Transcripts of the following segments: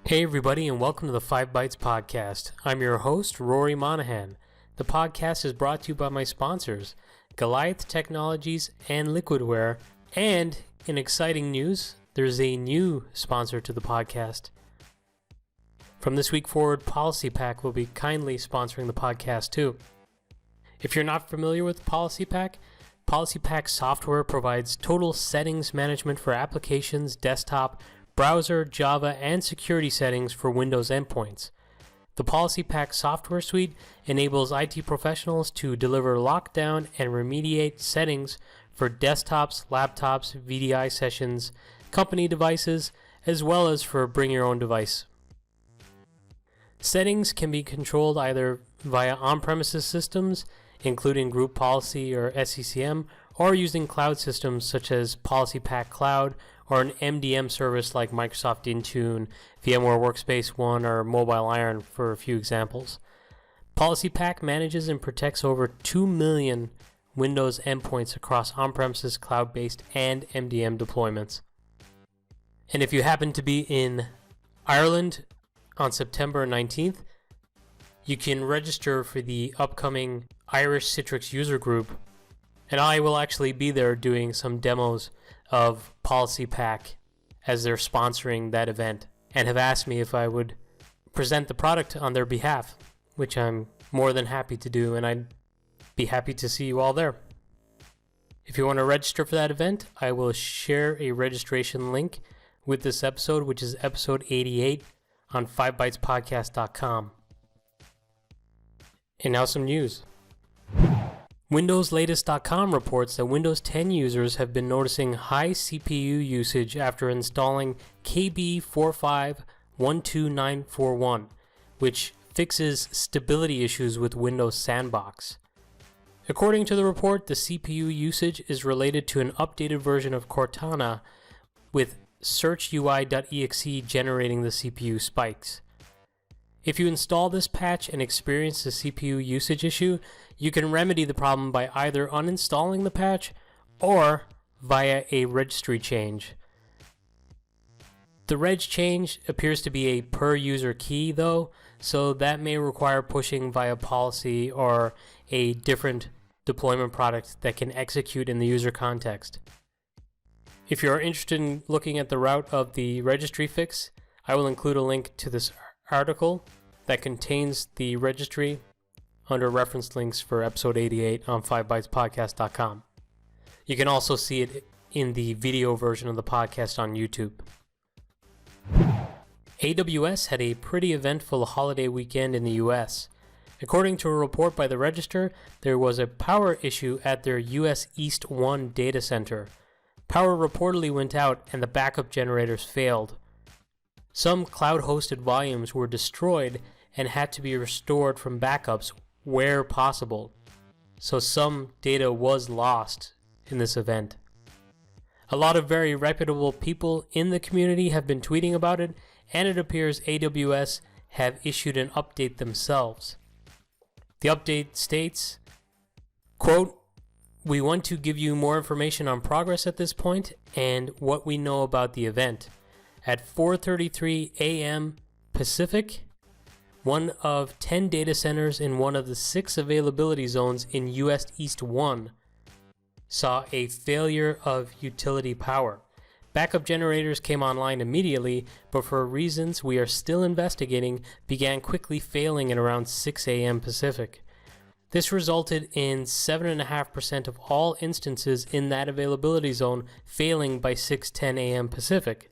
Hey everybody, and welcome to the 5 Bytes Podcast. I'm your host, Rory Monahan. The podcast is brought to you by my sponsors, Goliath Technologies and Liquidware, and in exciting news, there's a new sponsor to the podcast. From this week forward, PolicyPak will be kindly sponsoring the podcast too. If you're not familiar with PolicyPak, PolicyPak software provides total settings management for applications, desktop, browser, Java, and security settings for Windows endpoints. The PolicyPak software suite enables IT professionals to deliver lockdown and remediate settings for desktops, laptops, VDI sessions, company devices, as well as for bring your own device. Settings can be controlled either via on-premises systems, including Group Policy or SCCM, or using cloud systems such as PolicyPak Cloud or an MDM service like Microsoft Intune, VMware Workspace ONE, or Mobile Iron, for a few examples. PolicyPak manages and protects over 2 million Windows endpoints across on-premises, cloud-based, and MDM deployments. And if you happen to be in Ireland on September 19th, you can register for the upcoming Irish Citrix user group, and I will actually be there doing some demos of PolicyPak as they're sponsoring that event, and have asked me if I would present the product on their behalf, which I'm more than happy to do, and I'd be happy to see you all there. If you want to register for that event, I will share a registration link with this episode, which is episode 88 on 5bytespodcast.com. And now some news. WindowsLatest.com reports that Windows 10 users have been noticing high CPU usage after installing KB4512941, which fixes stability issues with Windows Sandbox. According to the report, the CPU usage is related to an updated version of Cortana, with searchui.exe generating the CPU spikes. If you install this patch and experience the CPU usage issue, you can remedy the problem by either uninstalling the patch or via a registry change. The reg change appears to be a per-user key though, so that may require pushing via policy or a different deployment product that can execute in the user context. If you're interested in looking at the route of the registry fix, I will include a link to this article that contains the registry under reference links for episode 88 on 5bytespodcast.com. You can also see it in the video version of the podcast on YouTube. AWS had a pretty eventful holiday weekend in the US. According to a report by the Register, there was a power issue at their US East 1 data center. Power reportedly went out and the backup generators failed. Some cloud-hosted volumes were destroyed and had to be restored from backups where possible, so some data was lost in this event. A lot of very reputable people in the community have been tweeting about it, and it appears AWS have issued an update themselves. The update states, quote, "We want to give you more information on progress at this point and what we know about the event. At 4:33 a.m. Pacific, one of 10 data centers in one of the 6 availability zones in US East 1 saw a failure of utility power. Backup generators came online immediately, but for reasons we are still investigating, began quickly failing at around 6 a.m. Pacific. This resulted in 7.5% of all instances in that availability zone failing by 6:10 a.m. Pacific.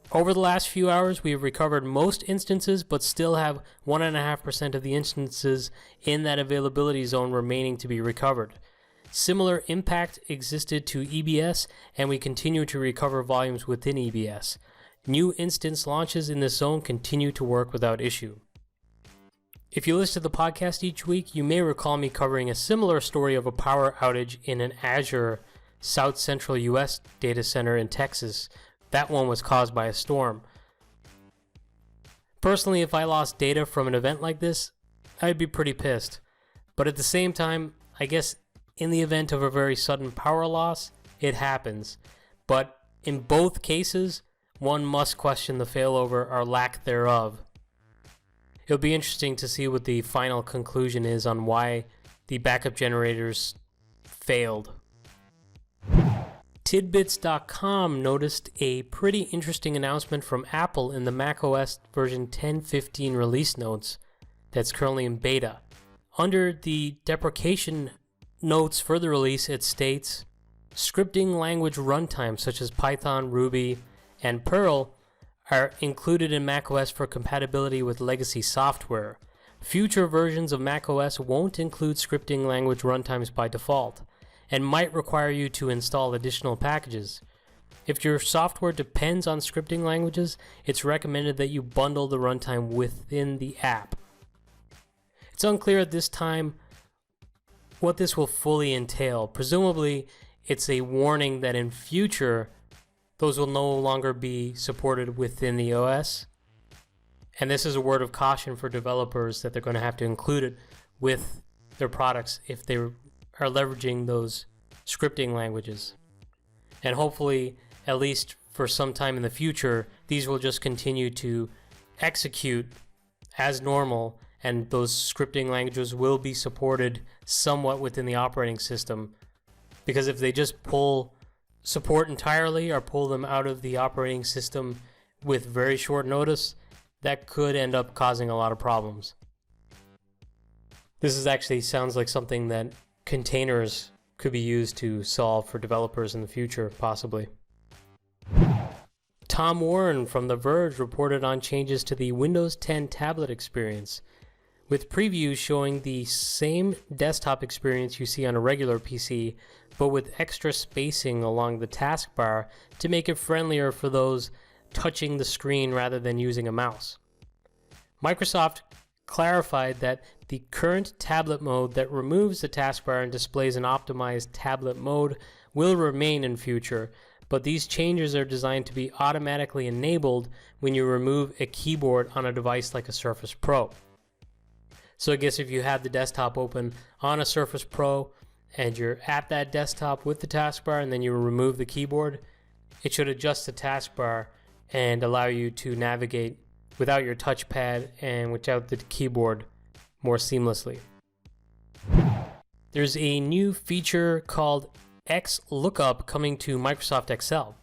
Over the last few hours, we have recovered most instances, but still have 1.5% of the instances in that availability zone remaining to be recovered. Similar impact existed to EBS, and we continue to recover volumes within EBS. New instance launches in this zone continue to work without issue." If you listen to the podcast each week, you may recall me covering a similar story of a power outage in an Azure South Central US data center in Texas. That one was caused by a storm. Personally, if I lost data from an event like this, I'd be pretty pissed. But at the same time, I guess in the event of a very sudden power loss, it happens. But in both cases, one must question the failover or lack thereof. It'll be interesting to see what the final conclusion is on why the backup generators failed. Tidbits.com noticed a pretty interesting announcement from Apple in the macOS version 10.15 release notes that's currently in beta. Under the deprecation notes for the release, it states, scripting language runtimes such as Python, Ruby, and Perl are included in macOS for compatibility with legacy software. Future versions of macOS won't include scripting language runtimes by default, and might require you to install additional packages. If your software depends on scripting languages, it's recommended that you bundle the runtime within the app. It's unclear at this time what this will fully entail. Presumably, it's a warning that in future, those will no longer be supported within the OS. And this is a word of caution for developers that they're going to have to include it with their products if they are leveraging those scripting languages. And hopefully, at least for some time in the future, these will just continue to execute as normal, and those scripting languages will be supported somewhat within the operating system. Because if they just pull support entirely or pull them out of the operating system with very short notice, that could end up causing a lot of problems. This is actually sounds like something that containers could be used to solve for developers in the future, possibly. Tom Warren from The Verge reported on changes to the Windows 10 tablet experience, with previews showing the same desktop experience you see on a regular PC, but with extra spacing along the taskbar to make it friendlier for those touching the screen rather than using a mouse. Microsoft clarified that the current tablet mode that removes the taskbar and displays an optimized tablet mode will remain in future, but these changes are designed to be automatically enabled when you remove a keyboard on a device like a Surface Pro. So I guess if you have the desktop open on a Surface Pro and you're at that desktop with the taskbar and then you remove the keyboard, it should adjust the taskbar and allow you to navigate without your touchpad and without the keyboard more seamlessly. There's a new feature called XLOOKUP coming to Microsoft Excel.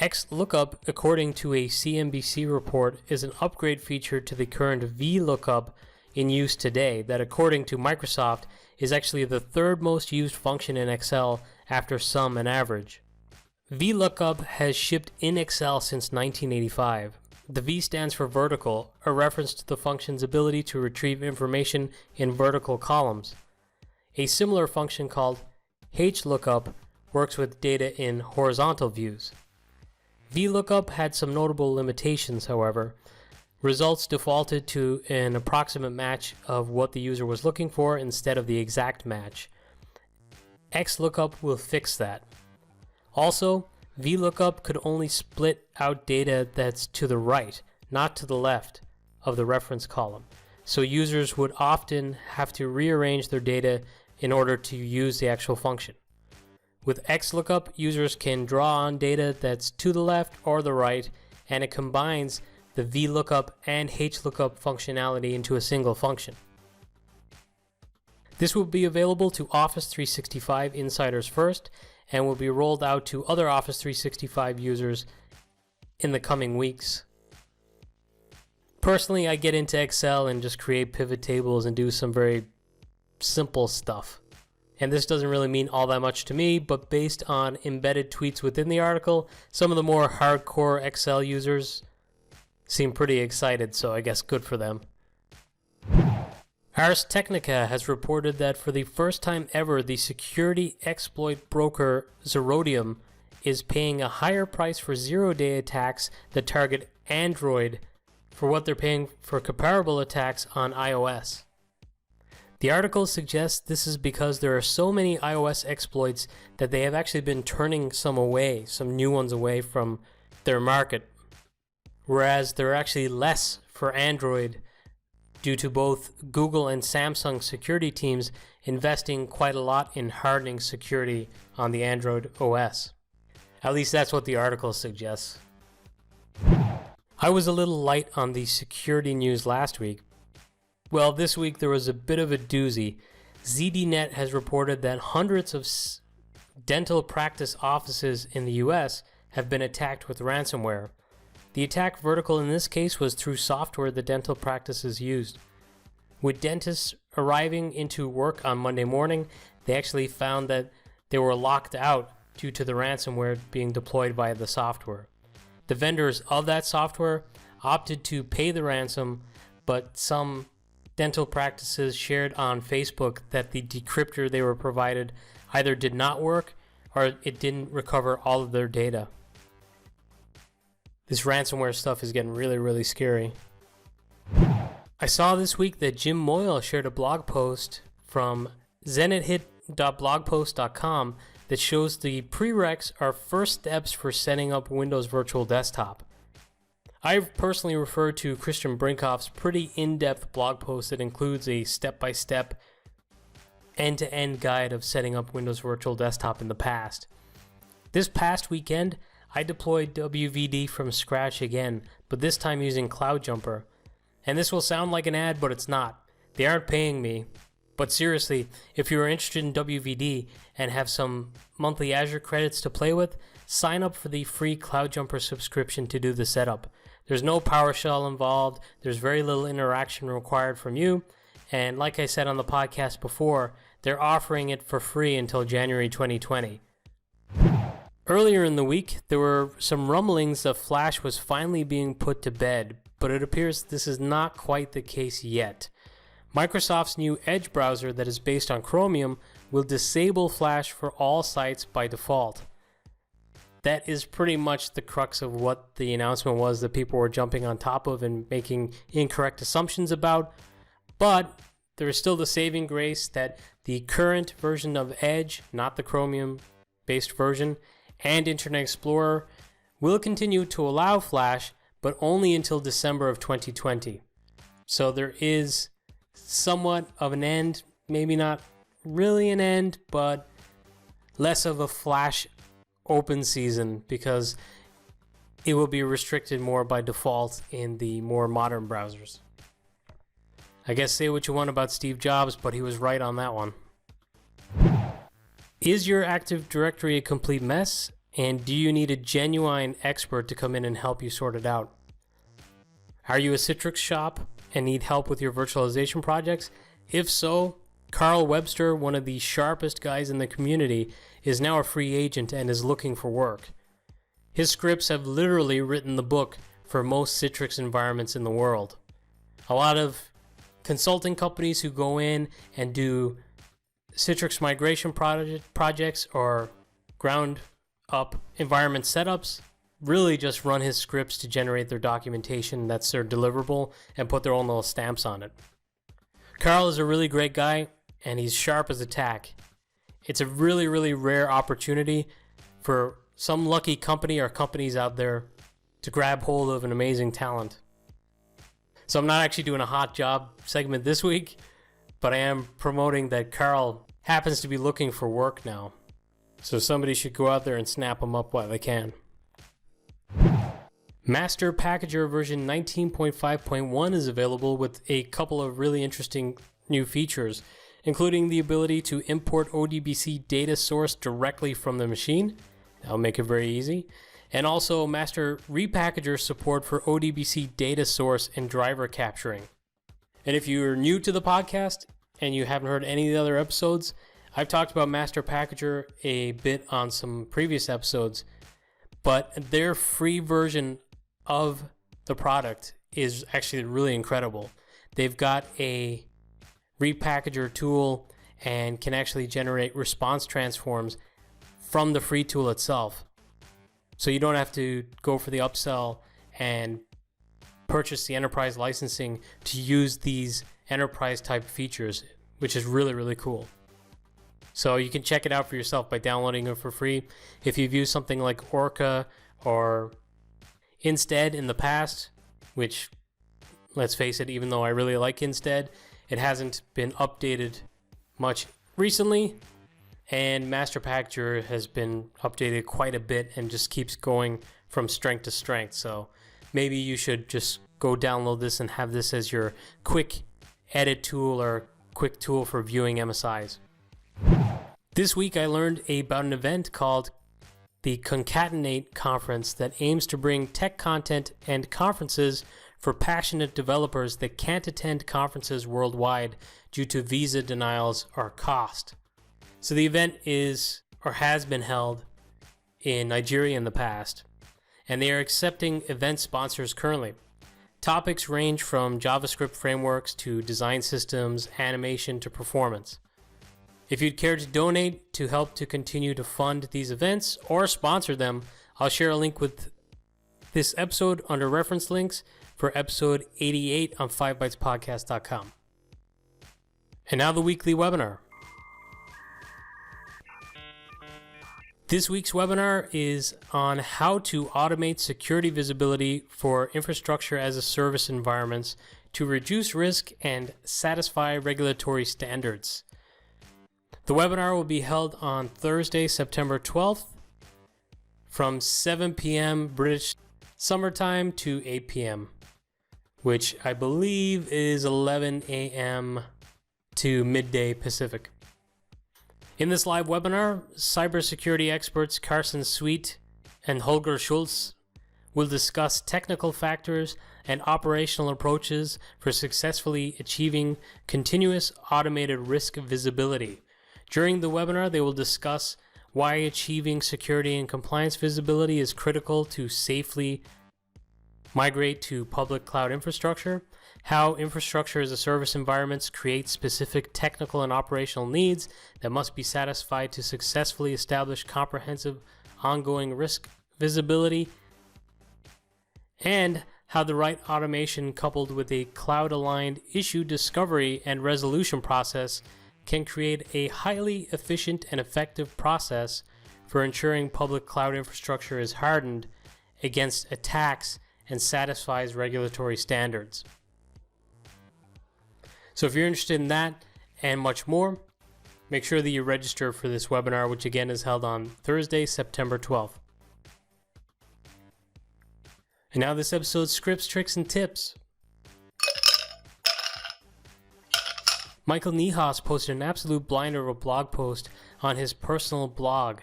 XLOOKUP, according to a CNBC report, is an upgrade feature to the current VLOOKUP in use today that, according to Microsoft, is actually the third most used function in Excel after sum and average. VLOOKUP has shipped in Excel since 1985. The V stands for vertical, a reference to the function's ability to retrieve information in vertical columns. A similar function called HLOOKUP works with data in horizontal views. VLOOKUP had some notable limitations, however. Results defaulted to an approximate match of what the user was looking for instead of the exact match. XLOOKUP will fix that. Also, VLOOKUP could only split out data that's to the right, not to the left, of the reference column. So users would often have to rearrange their data in order to use the actual function. With XLOOKUP, users can draw on data that's to the left or the right, and it combines the VLOOKUP and HLOOKUP functionality into a single function. This will be available to Office 365 insiders first, and will be rolled out to other Office 365 users in the coming weeks. Personally, I get into Excel and just create pivot tables and do some very simple stuff. And this doesn't really mean all that much to me, but based on embedded tweets within the article, some of the more hardcore Excel users seem pretty excited, so I guess good for them. Ars Technica has reported that for the first time ever, the security exploit broker Zerodium is paying a higher price for zero-day attacks that target Android for what they're paying for comparable attacks on iOS. The article suggests this is because there are so many iOS exploits that they have actually been turning some new ones away from their market, whereas there are actually less for Android due to both Google and Samsung security teams investing quite a lot in hardening security on the Android OS. At least that's what the article suggests. I was a little light on the security news last week. Well, this week there was a bit of a doozy. ZDNet has reported that hundreds of dental practice offices in the US have been attacked with ransomware. The attack vertical in this case was through software the dental practices used. With dentists arriving into work on Monday morning, they actually found that they were locked out due to the ransomware being deployed via the software. The vendors of that software opted to pay the ransom, but some dental practices shared on Facebook that the decryptor they were provided either did not work or it didn't recover all of their data. This ransomware stuff is getting really, really scary. I saw this week that Jim Moyle shared a blog post from zenithit.blogpost.com that shows the prereqs are first steps for setting up Windows Virtual Desktop. I've personally referred to Christian Brinkhoff's pretty in-depth blog post that includes a step-by-step, end-to-end guide of setting up Windows Virtual Desktop in the past. This past weekend, I deployed WVD from scratch again, but this time using CloudJumper. And this will sound like an ad, but it's not. They aren't paying me. But seriously, if you're interested in WVD and have some monthly Azure credits to play with, sign up for the free CloudJumper subscription to do the setup. There's no PowerShell involved, there's very little interaction required from you, and like I said on the podcast before, they're offering it for free until January 2020. Earlier in the week, there were some rumblings that Flash was finally being put to bed, but it appears this is not quite the case yet. Microsoft's new Edge browser that is based on Chromium will disable Flash for all sites by default. That is pretty much the crux of what the announcement was that people were jumping on top of and making incorrect assumptions about. But there is still the saving grace that the current version of Edge, not the Chromium-based version, and Internet Explorer will continue to allow Flash, but only until December of 2020. So there is somewhat of an end, maybe not really an end, but less of a Flash open season because it will be restricted more by default in the more modern browsers. I guess say what you want about Steve Jobs, but he was right on that one. Is your Active Directory a complete mess? And do you need a genuine expert to come in and help you sort it out? Are you a Citrix shop and need help with your virtualization projects? If so, Carl Webster, one of the sharpest guys in the community, is now a free agent and is looking for work. His scripts have literally written the book for most Citrix environments in the world. A lot of consulting companies who go in and do Citrix migration projects or ground up environment setups really just run his scripts to generate their documentation that's their deliverable and put their own little stamps on it. Carl is a really great guy and he's sharp as a tack. It's a really, really rare opportunity for some lucky company or companies out there to grab hold of an amazing talent. So I'm not actually doing a hot job segment this week, but I am promoting that Carl happens to be looking for work now. So somebody should go out there and snap him up while they can. Master Packager version 19.5.1 is available with a couple of really interesting new features, including the ability to import ODBC data source directly from the machine. That'll make it very easy. And also Master Repackager support for ODBC data source and driver capturing. And if you're new to the podcast and you haven't heard any of the other episodes, I've talked about Master Packager a bit on some previous episodes, but their free version of the product is actually really incredible. They've got a repackager tool and can actually generate response transforms from the free tool itself. So you don't have to go for the upsell and purchase the enterprise licensing to use these enterprise type features, which is really, really cool. So you can check it out for yourself by downloading it for free. If you've used something like Orca or Instead in the past, which, let's face it, even though I really like Instead, it hasn't been updated much recently, and Master Packager has been updated quite a bit and just keeps going from strength to strength. So maybe you should just go download this and have this as your quick edit tool or quick tool for viewing MSIs. This week I learned about an event called the Concatenate Conference that aims to bring tech content and conferences for passionate developers that can't attend conferences worldwide due to visa denials or cost. So the event is or has been held in Nigeria in the past, and they are accepting event sponsors currently. Topics range from JavaScript frameworks to design systems, animation to performance. If you'd care to donate to help to continue to fund these events or sponsor them, I'll share a link with this episode under reference links for episode 88 on 5bytespodcast.com. And now the weekly webinar. This week's webinar is on how to automate security visibility for infrastructure as a service environments to reduce risk and satisfy regulatory standards. The webinar will be held on Thursday, September 12th from 7 p.m. British summertime to 8 p.m., which I believe is 11 a.m. to midday Pacific. In this live webinar, cybersecurity experts Carsten Sweet and Holger Schulz will discuss technical factors and operational approaches for successfully achieving continuous automated risk visibility. During the webinar, they will discuss why achieving security and compliance visibility is critical to safely migrate to public cloud infrastructure, how infrastructure as a service environments create specific technical and operational needs that must be satisfied to successfully establish comprehensive ongoing risk visibility, and how the right automation coupled with a cloud-aligned issue discovery and resolution process can create a highly efficient and effective process for ensuring public cloud infrastructure is hardened against attacks and satisfies regulatory standards. So if you're interested in that and much more, make sure that you register for this webinar, which again is held on Thursday, September 12th. And now this episode's scripts, tricks, and tips. Michael Niehaus posted an absolute blinder of a blog post on his personal blog,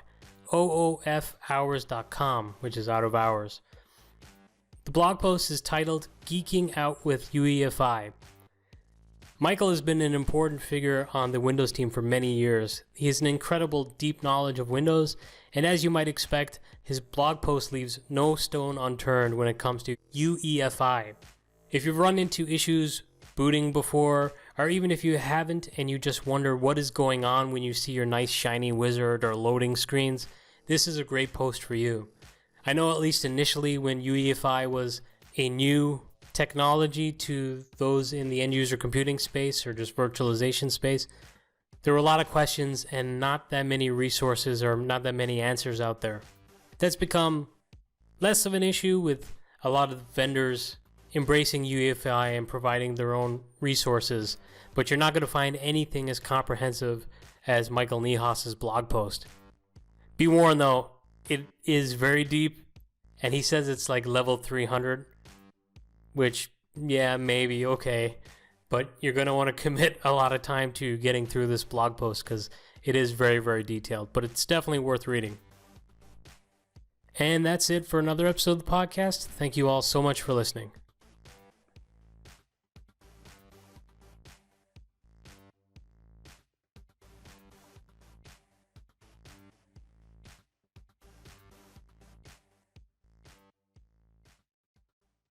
oofhours.com, which is out of hours. The blog post is titled Geeking Out with UEFI. Michael has been an important figure on the Windows team for many years. He has an incredible deep knowledge of Windows, and as you might expect, his blog post leaves no stone unturned when it comes to UEFI. If you've run into issues booting before, or even if you haven't and you just wonder what is going on when you see your nice shiny wizard or loading screens, this is a great post for you. I know at least initially when UEFI was a new technology to those in the end user computing space or just virtualization space, there were a lot of questions and not that many resources or not that many answers out there. That's become less of an issue with a lot of vendors embracing UEFI and providing their own resources, but you're not going to find anything as comprehensive as Michael Niehaus's blog post. Be warned though, it is very deep, and he says it's like level 300, which, yeah, maybe, okay, but you're going to want to commit a lot of time to getting through this blog post because it is very, very detailed, but it's definitely worth reading. And that's it for another episode of the podcast. Thank you all so much for listening.